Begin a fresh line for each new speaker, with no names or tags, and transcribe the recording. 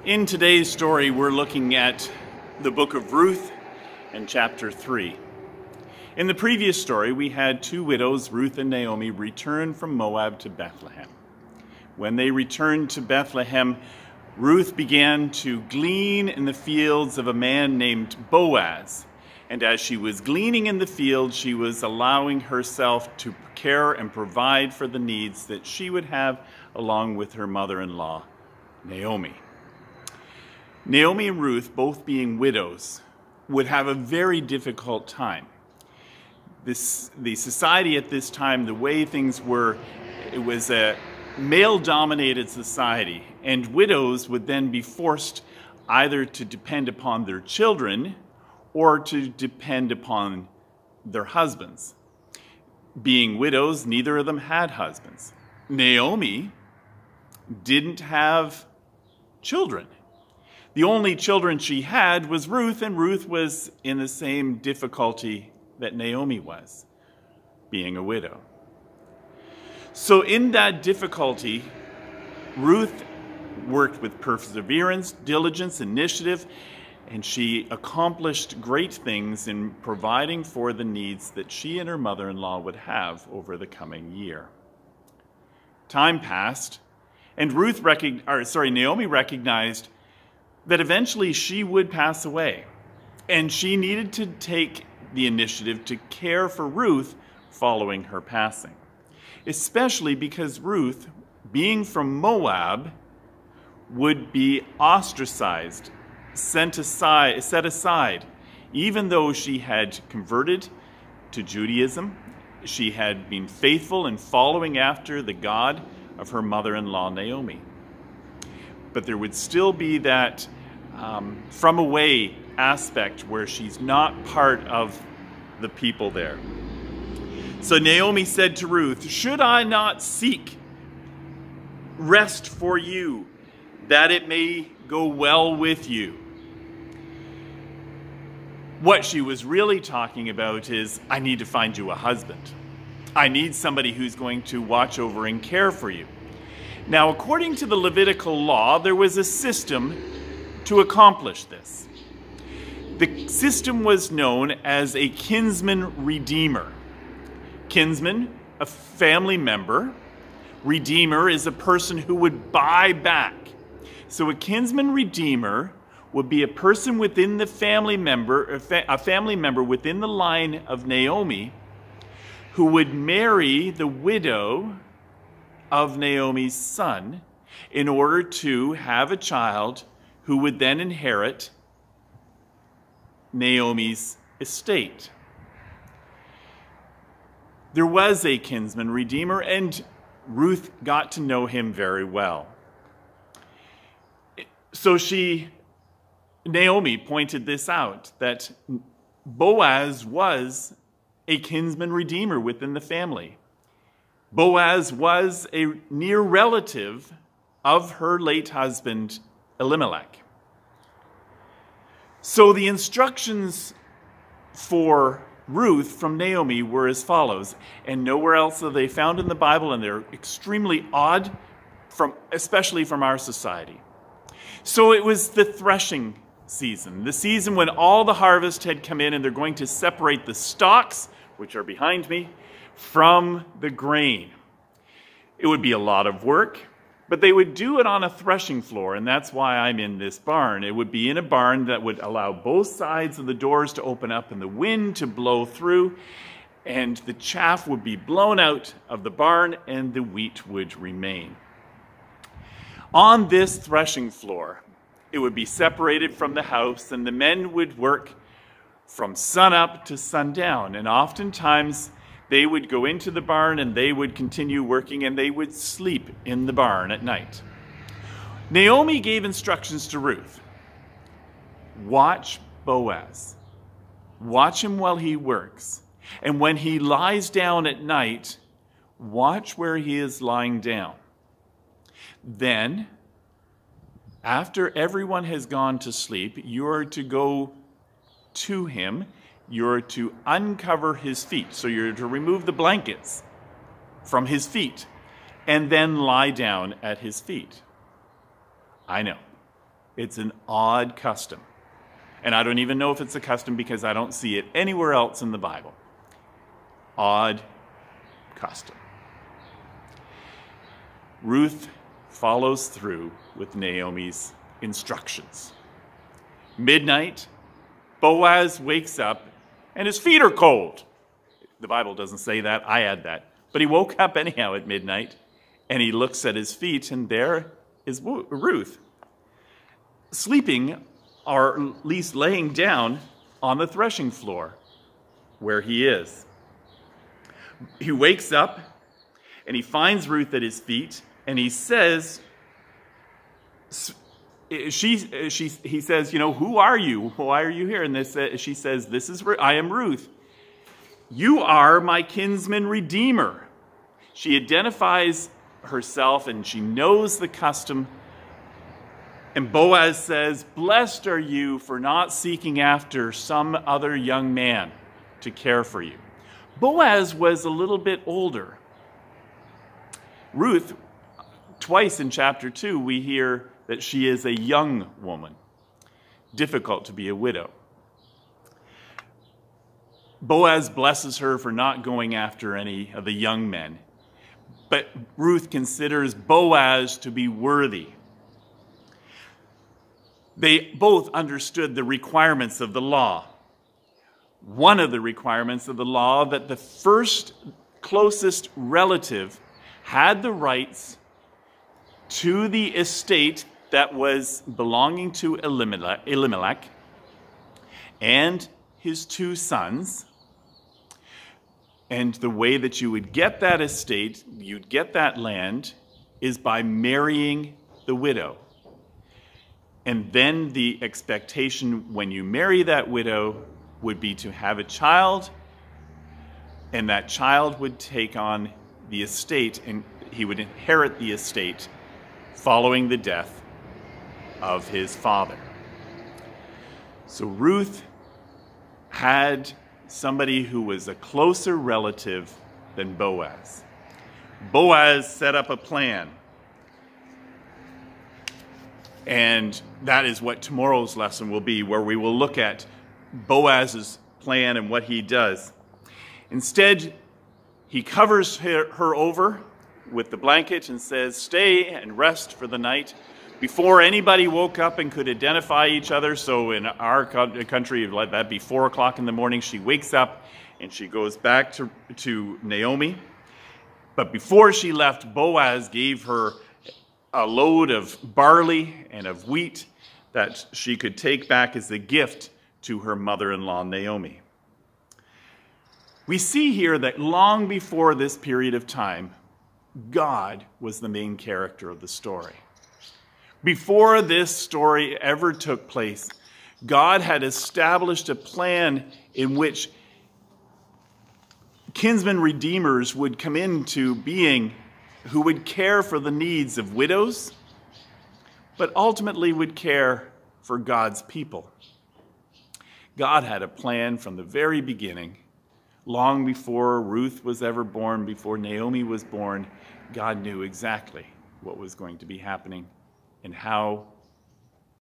In today's story, we're looking at the book of Ruth and chapter 3. In the previous story, we had two widows, Ruth and Naomi, return from Moab to Bethlehem. When they returned to Bethlehem, Ruth began to glean in the fields of a man named Boaz. And as she was gleaning in the field, she was allowing herself to care and provide for the needs that she would have along with her mother-in-law, Naomi. Naomi and Ruth, both being widows, would have a very difficult time. The society at this time, the way things were, it was a male-dominated society, and widows would then be forced either to depend upon their children or to depend upon their husbands. Being widows, neither of them had husbands. Naomi didn't have children. The only children she had was Ruth, and Ruth was in the same difficulty that Naomi was, being a widow. So in that difficulty, Ruth worked with perseverance, diligence, initiative, and she accomplished great things in providing for the needs that she and her mother-in-law would have over the coming year. Time passed, and Naomi recognized that eventually she would pass away, and she needed to take the initiative to care for Ruth following her passing, especially because Ruth, being from Moab, would be ostracized, set aside, even though she had converted to Judaism. She had been faithful in following after the God of her mother-in-law, Naomi. But there would still be that from away aspect where she's not part of the people there. So Naomi said to Ruth, "Should I not seek rest for you, that it may go well with you?" What she was really talking about is, I need to find you a husband. I need somebody who's going to watch over and care for you. Now, according to the Levitical law, there was a system to accomplish this. The system was known as a kinsman redeemer. Kinsman, a family member. Redeemer is a person who would buy back. So a kinsman redeemer would be a person within the family member, a family member within the line of Naomi, who would marry the widow of Naomi's son in order to have a child who would then inherit Naomi's estate. There was a kinsman redeemer, and Ruth got to know him very well. So Naomi pointed this out, that Boaz was a kinsman redeemer within the family. Boaz was a near relative of her late husband, Elimelech. So the instructions for Ruth from Naomi were as follows, and nowhere else are they found in the Bible, and they're extremely odd, especially from our society. So it was the threshing season, the season when all the harvest had come in, and they're going to separate the stalks, which are behind me, from the grain. It would be a lot of work, but they would do it on a threshing floor, and that's why I'm in this barn. It would be in a barn that would allow both sides of the doors to open up and the wind to blow through, and the chaff would be blown out of the barn and the wheat would remain. On this threshing floor, it would be separated from the house, and the men would work from sunup to sundown, and oftentimes they would go into the barn and they would continue working, and they would sleep in the barn at night. Naomi gave instructions to Ruth. Watch Boaz. Watch him while he works. And when he lies down at night, watch where he is lying down. Then, after everyone has gone to sleep, you are to go to him. You're to uncover his feet. So you're to remove the blankets from his feet and then lie down at his feet. I know. It's an odd custom. And I don't even know if it's a custom because I don't see it anywhere else in the Bible. Odd custom. Ruth follows through with Naomi's instructions. Midnight, Boaz wakes up and his feet are cold. The Bible doesn't say that, I add that. But he woke up anyhow at midnight and he looks at his feet and there is Ruth, sleeping or at least laying down on the threshing floor where he is. He wakes up and he finds Ruth at his feet and he says, he says, who are you? Why are you here? And she says, I am Ruth. You are my kinsman redeemer. She identifies herself and she knows the custom. And Boaz says, blessed are you for not seeking after some other young man to care for you. Boaz was a little bit older. Ruth, twice in chapter 2, we hear that she is a young woman. Difficult to be a widow. Boaz blesses her for not going after any of the young men. But Ruth considers Boaz to be worthy. They both understood the requirements of the law. One of the requirements of the law that the first closest relative had the rights to the estate that was belonging to Elimelech and his 2 sons. And the way that you would get that estate, you'd get that land, is by marrying the widow. And then the expectation when you marry that widow would be to have a child, and that child would take on the estate, and he would inherit the estate following the death of his father. So Ruth had somebody who was a closer relative than Boaz. Boaz set up a plan. And that is what tomorrow's lesson will be, where we will look at Boaz's plan and what he does. Instead, he covers her over with the blanket and says, stay and rest for the night. Before anybody woke up and could identify each other, so in our country, that'd be 4 o'clock in the morning, she wakes up and she goes back to Naomi. But before she left, Boaz gave her a load of barley and of wheat that she could take back as a gift to her mother-in-law, Naomi. We see here that long before this period of time, God was the main character of the story. Before this story ever took place, God had established a plan in which kinsman redeemers would come into being who would care for the needs of widows, but ultimately would care for God's people. God had a plan from the very beginning. Long before Ruth was ever born, before Naomi was born, God knew exactly what was going to be happening and how